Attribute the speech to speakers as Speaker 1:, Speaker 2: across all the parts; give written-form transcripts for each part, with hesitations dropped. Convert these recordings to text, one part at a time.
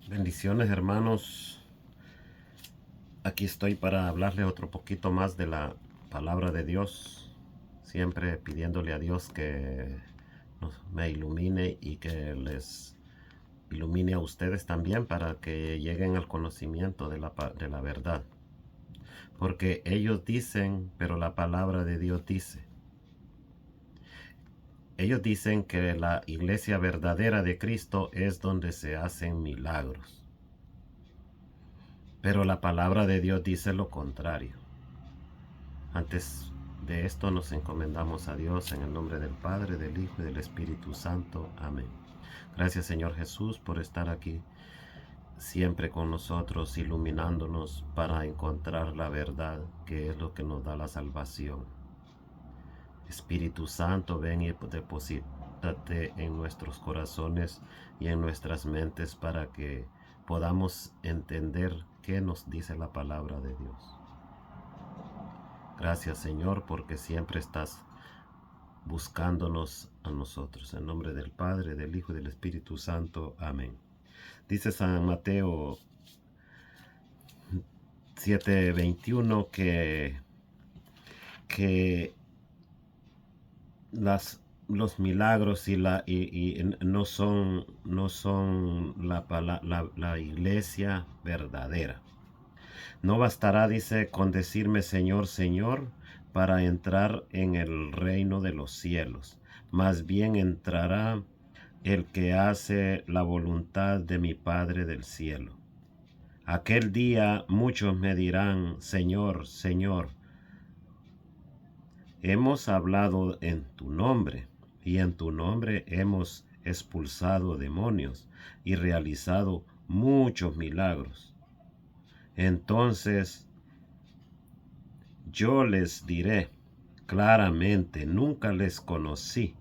Speaker 1: Bendiciones, hermanos. Aquí estoy para hablarles otro poquito más de la palabra de Dios. Siempre pidiéndole a Dios que me ilumine y que les ilumine a ustedes también para que lleguen al conocimiento de la verdad. Porque ellos dicen, pero la palabra de Dios dice. Ellos dicen que la iglesia verdadera de Cristo es donde se hacen milagros. Pero la palabra de Dios dice lo contrario. Antes de esto nos encomendamos a Dios en el nombre del Padre, del Hijo y del Espíritu Santo. Amén. Gracias, Señor Jesús, por estar aquí siempre con nosotros, iluminándonos para encontrar la verdad, que es lo que nos da la salvación. Espíritu Santo, ven y deposítate en nuestros corazones y en nuestras mentes para que podamos entender qué nos dice la palabra de Dios. Gracias, Señor, porque siempre estás buscándonos a nosotros. En nombre del Padre, del Hijo y del Espíritu Santo. Amén. Dice San Mateo 7:21 que los milagros y no son la iglesia verdadera. No bastará, dice, con decirme Señor, Señor, para entrar en el reino de los cielos. Más bien entrará el que hace la voluntad de mi Padre del cielo. Aquel día muchos me dirán, Señor, Señor, hemos hablado en tu nombre, y en tu nombre hemos expulsado demonios y realizado muchos milagros. Entonces yo les diré claramente, nunca les conocí.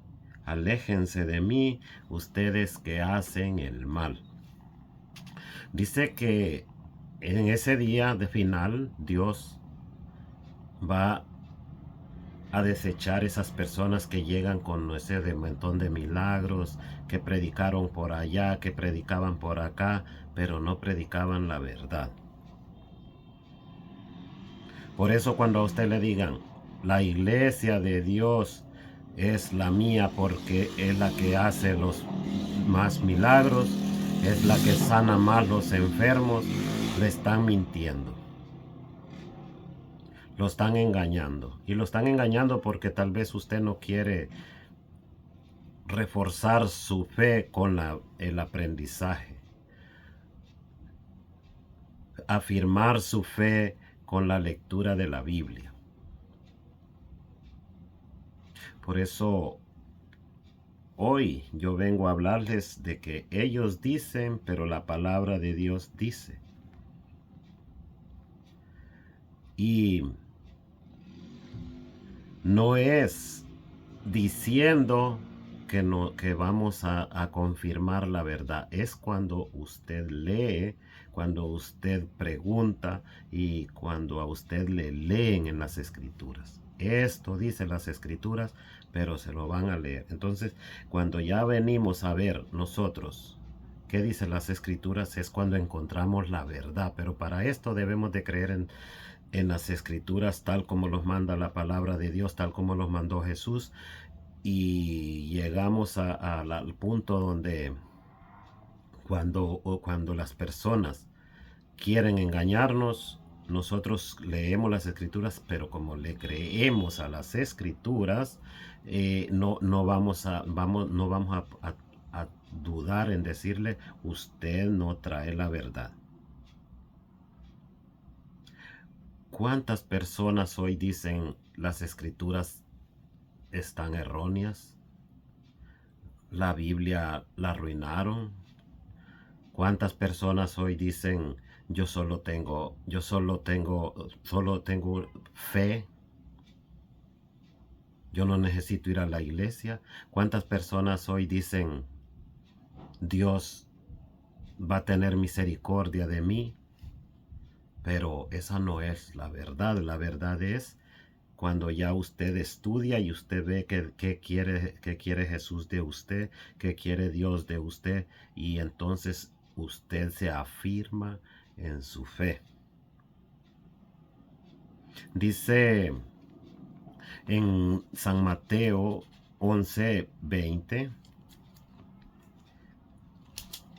Speaker 1: Aléjense de mí, ustedes que hacen el mal. Dice que en ese día de final, Dios va a desechar esas personas que llegan con ese montón de milagros, que predicaron por allá, que predicaban por acá, pero no predicaban la verdad. Por eso cuando a usted le digan, la iglesia de Dios es la mía porque es la que hace los más milagros, es la que sana más los enfermos, le están mintiendo. Lo están engañando. Y lo están engañando porque tal vez usted no quiere reforzar su fe con el aprendizaje. Afirmar su fe con la lectura de la Biblia. Por eso hoy yo vengo a hablarles de que ellos dicen, pero la palabra de Dios dice. Y no es diciendo que vamos a confirmar la verdad. Es cuando usted lee, cuando usted pregunta y cuando a usted le leen en las escrituras. Esto dice las escrituras, pero se lo van a leer. Entonces, cuando ya venimos a ver nosotros qué dicen las escrituras, es cuando encontramos la verdad. Pero para esto debemos de creer en las escrituras tal como los manda la palabra de Dios, tal como los mandó Jesús. Y llegamos al punto donde cuando las personas quieren engañarnos, nosotros leemos las escrituras, pero como le creemos a las escrituras, no vamos a dudar en decirle, usted no trae la verdad. ¿Cuántas personas hoy dicen las escrituras están erróneas? La Biblia la arruinaron. ¿Cuántas personas hoy dicen solo tengo fe? Yo no necesito ir a la iglesia. ¿Cuántas personas hoy dicen Dios va a tener misericordia de mí? Pero esa no es la verdad. La verdad es cuando ya usted estudia y usted ve qué quiere Jesús de usted, qué quiere Dios de usted, y entonces usted se afirma en su fe. Dice en San Mateo 11:20.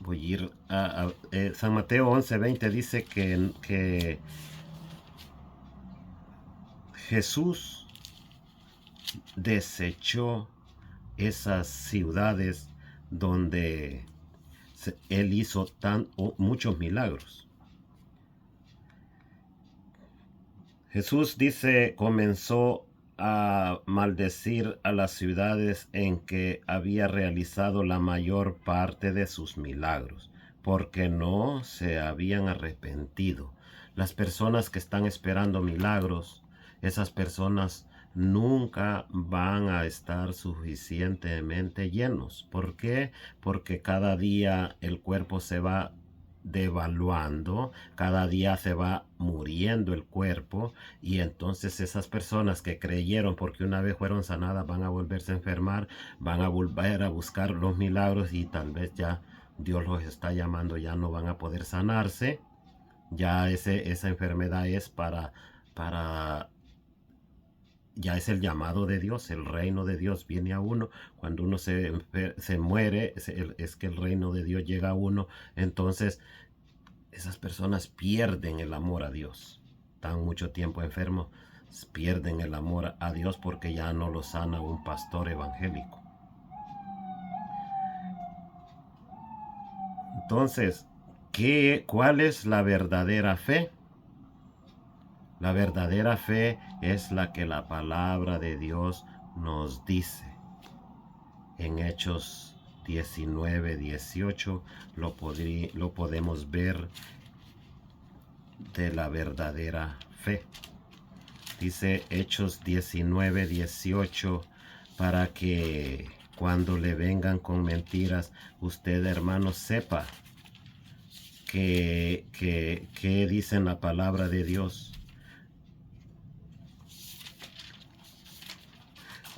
Speaker 1: Voy a ir a San Mateo 11:20 dice que Jesús desechó esas ciudades donde él hizo muchos milagros. Jesús dice, comenzó a maldecir a las ciudades en que había realizado la mayor parte de sus milagros, porque no se habían arrepentido. Las personas que están esperando milagros, esas personas nunca van a estar suficientemente llenos. ¿Por qué? Porque cada día el cuerpo se va devaluando, cada día se va muriendo el cuerpo, y entonces esas personas que creyeron porque una vez fueron sanadas van a volverse a enfermar, van a volver a buscar los milagros, y tal vez ya Dios los está llamando, ya no van a poder sanarse, ya esa enfermedad es ya es el llamado de Dios, el reino de Dios viene a uno. Cuando uno se muere, es que el reino de Dios llega a uno. Entonces, esas personas pierden el amor a Dios. Están mucho tiempo enfermos, pierden el amor a Dios porque ya no lo sana un pastor evangélico. Entonces, ¿cuál es la verdadera fe? La verdadera fe es la que la palabra de Dios nos dice. En Hechos 19:18 lo podemos ver de la verdadera fe. Dice Hechos 19:18, para que cuando le vengan con mentiras, usted, hermano, sepa que dicen la palabra de Dios.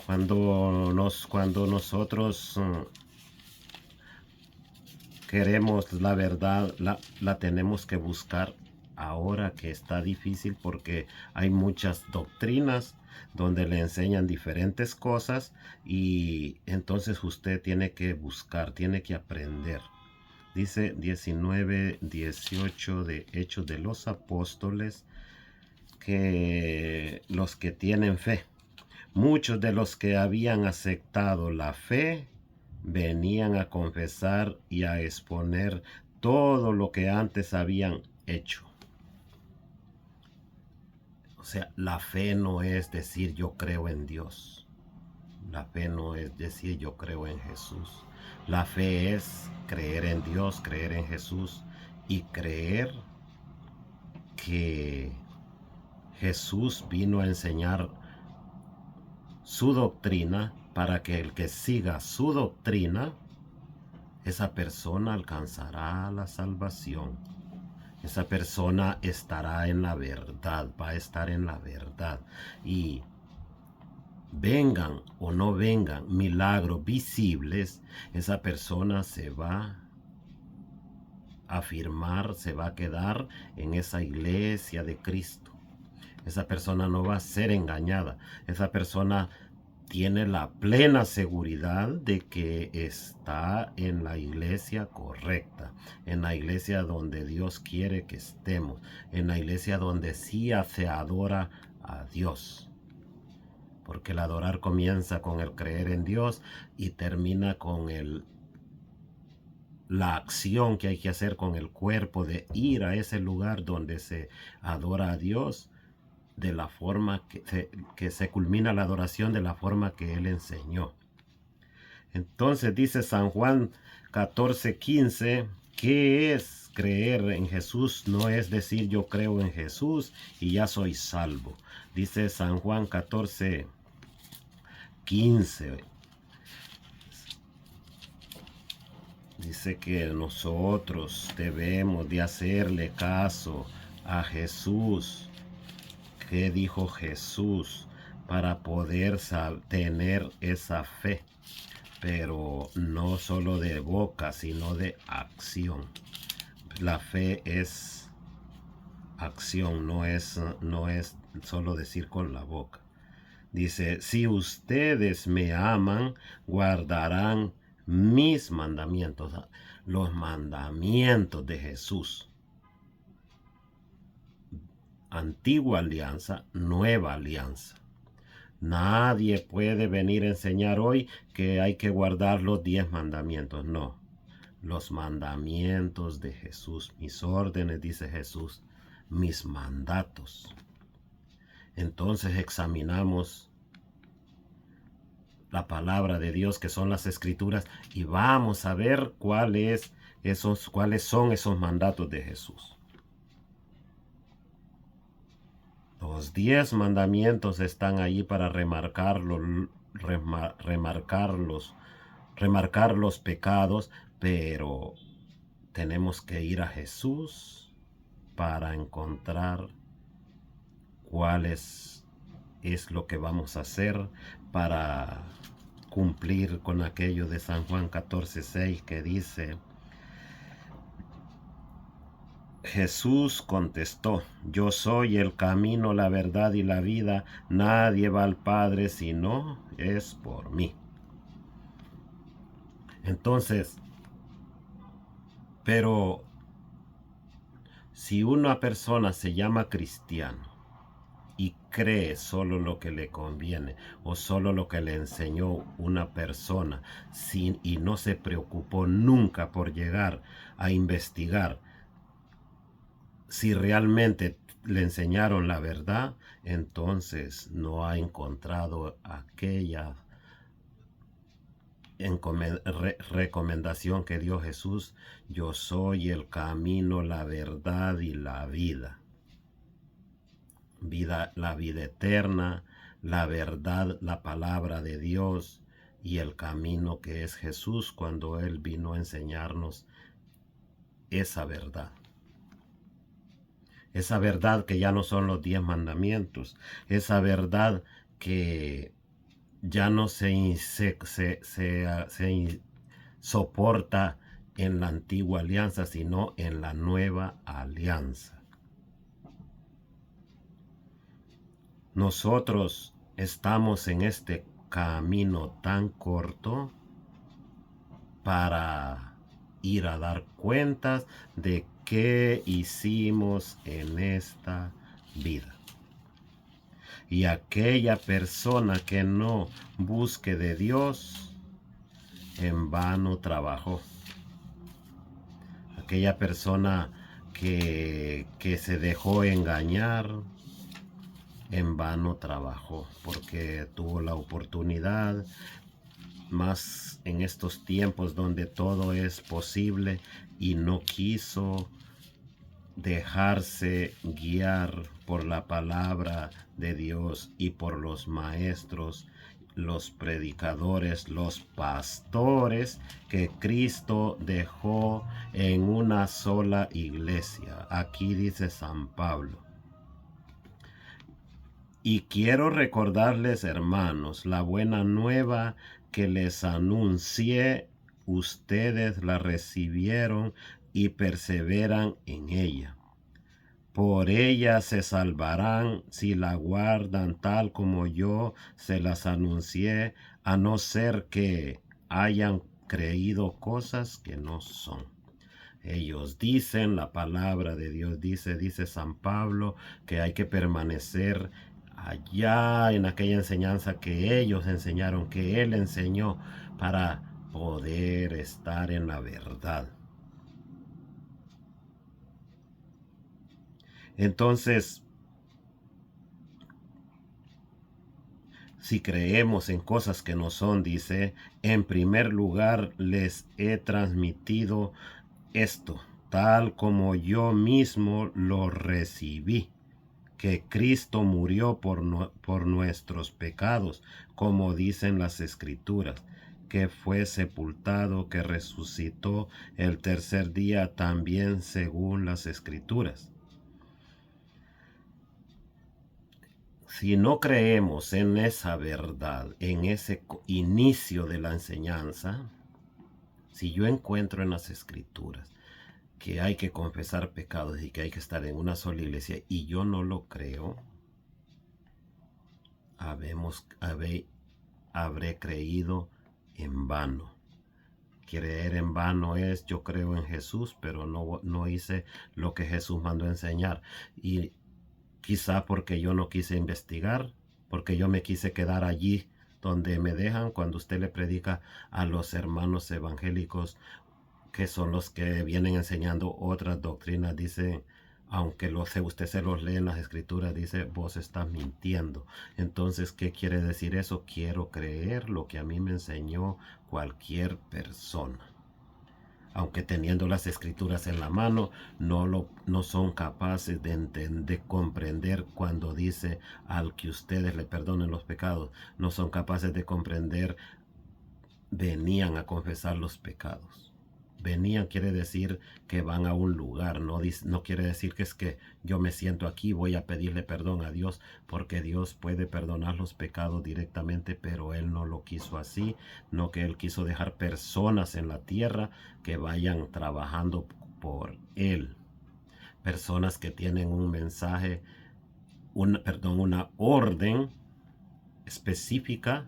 Speaker 1: Cuando nosotros queremos la verdad, la tenemos que buscar ahora que está difícil, porque hay muchas doctrinas donde le enseñan diferentes cosas, y entonces usted tiene que buscar, tiene que aprender. Dice 19:18 de Hechos de los Apóstoles, que los que tienen fe, muchos de los que habían aceptado la fe venían a confesar y a exponer todo lo que antes habían hecho. O sea, la fe no es decir yo creo en Dios. La fe no es decir yo creo en Jesús. La fe es creer en Dios, creer en Jesús, y creer que Jesús vino a enseñar su doctrina, para que el que siga su doctrina, esa persona alcanzará la salvación. Esa persona estará en la verdad, va a estar en la verdad. Y vengan o no vengan milagros visibles, esa persona se va a afirmar, se va a quedar en esa iglesia de Cristo. Esa persona no va a ser engañada. Esa persona tiene la plena seguridad de que está en la iglesia correcta, en la iglesia donde Dios quiere que estemos, en la iglesia donde sí se adora a Dios. Porque el adorar comienza con el creer en Dios y termina con la acción que hay que hacer con el cuerpo, de ir a ese lugar donde se adora a Dios, de la forma que se culmina la adoración de la forma que Él enseñó. Entonces dice San Juan 14:15, ¿qué es creer en Jesús? No es decir yo creo en Jesús y ya soy salvo. Dice San Juan 14:15. Dice que nosotros debemos de hacerle caso a Jesús. ¿Qué dijo Jesús? Para poder tener esa fe, pero no solo de boca, sino de acción. la fe es acción, no es solo decir con la boca. Dice, si ustedes me aman, guardarán mis mandamientos, los mandamientos de Jesús. Antigua alianza, nueva alianza. Nadie puede venir a enseñar hoy que hay que guardar los 10 mandamientos. No, los mandamientos de Jesús, mis órdenes, dice Jesús, mis mandatos. Entonces examinamos la palabra de Dios, que son las escrituras, y vamos a ver cuáles son esos mandatos de Jesús. Los 10 mandamientos están ahí para remarcar los pecados, pero tenemos que ir a Jesús para encontrar es lo que vamos a hacer para cumplir con aquello de San Juan 14:6 que dice: Jesús contestó, yo soy el camino, la verdad y la vida. Nadie va al Padre si no es por mí. Entonces, pero si una persona se llama cristiano y cree solo lo que le conviene o solo lo que le enseñó una persona y no se preocupó nunca por llegar a investigar si realmente le enseñaron la verdad, entonces no ha encontrado aquella recomendación que dio Jesús: yo soy el camino, la verdad y la vida. La vida eterna, la verdad, la palabra de Dios, y el camino que es Jesús cuando Él vino a enseñarnos esa verdad. Esa verdad que ya no son los 10 mandamientos. Esa verdad que ya no se soporta en la antigua alianza, sino en la nueva alianza. Nosotros estamos en este camino tan corto para ir a dar cuentas de qué hicimos en esta vida. Y aquella persona que no busque de Dios, en vano trabajó. Aquella persona que se dejó engañar, en vano trabajó, porque tuvo la oportunidad, más en estos tiempos donde todo es posible, y no quiso dejarse guiar por la palabra de Dios y por los maestros, los predicadores, los pastores que Cristo dejó en una sola iglesia. Aquí dice San Pablo: y quiero recordarles, hermanos, la buena nueva que les anuncié. Ustedes la recibieron y perseveran en ella. Por ella se salvarán si la guardan tal como yo se las anuncié, a no ser que hayan creído cosas que no son. Ellos dicen, la palabra de Dios dice San Pablo, que hay que permanecer allá en aquella enseñanza que ellos enseñaron, que Él enseñó, para poder estar en la verdad. Entonces, si creemos en cosas que no son, dice, en primer lugar les he transmitido esto, tal como yo mismo lo recibí, que Cristo murió por nuestros pecados, como dicen las Escrituras, que fue sepultado, que resucitó el tercer día, también según las Escrituras. Si no creemos en esa verdad, en ese inicio de la enseñanza, si yo encuentro en las Escrituras que hay que confesar pecados y que hay que estar en una sola iglesia, y yo no lo creo, habré creído en vano. Creer en vano es, yo creo en Jesús, pero no hice lo que Jesús mandó enseñar. Y quizá porque yo no quise investigar, porque yo me quise quedar allí donde me dejan cuando usted le predica a los hermanos evangélicos, que son los que vienen enseñando otras doctrinas. Dice, aunque usted se los lee en las escrituras, dice, vos estás mintiendo. Entonces, ¿qué quiere decir eso? Quiero creer lo que a mí me enseñó cualquier persona. Aunque teniendo las escrituras en la mano, no son capaces de entender, comprender cuando dice al que ustedes le perdonen los pecados. No son capaces de comprender, venían a confesar los pecados. Venían quiere decir que van a un lugar, no quiere decir que es que yo me siento aquí, voy a pedirle perdón a Dios, porque Dios puede perdonar los pecados directamente, pero Él no lo quiso así, no, que Él quiso dejar personas en la tierra que vayan trabajando por Él. Personas que tienen un mensaje, una orden específica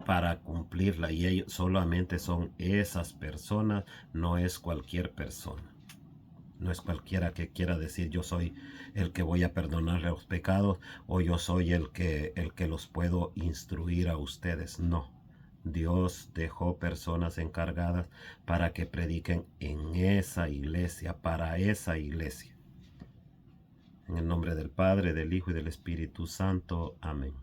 Speaker 1: para cumplirla, y ellos solamente son esas personas, no es cualquier persona. No es cualquiera que quiera decir yo soy el que voy a perdonarle los pecados, o yo soy el que los puedo instruir a ustedes. No. Dios dejó personas encargadas para que prediquen en esa iglesia, para esa iglesia. En el nombre del Padre, del Hijo y del Espíritu Santo. Amén.